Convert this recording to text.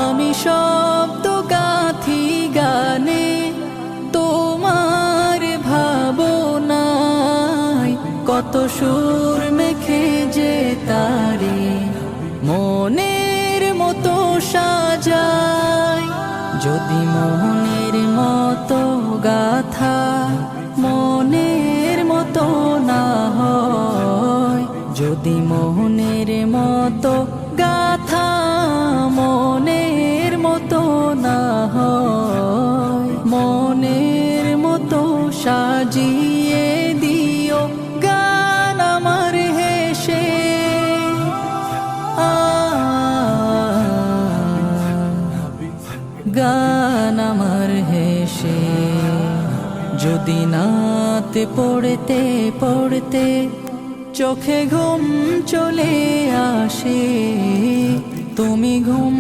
আমি শব্দ গাথি গানে তোমার ভাবনায়, কত সুর মেখে যে তারে মনের মতো সাজাই। যদি মনের মতো গাথা মনের মতো না হয়, যদি মনের মতো গাথা মনের মতো না হয়, মনের মতো সাজিয়ে দিও গান আমার হেসে। গান আমার হেসে। যদি নাতে পড়তে পড়তে চোখে ঘুম চলে আসে, তুমি ঘুম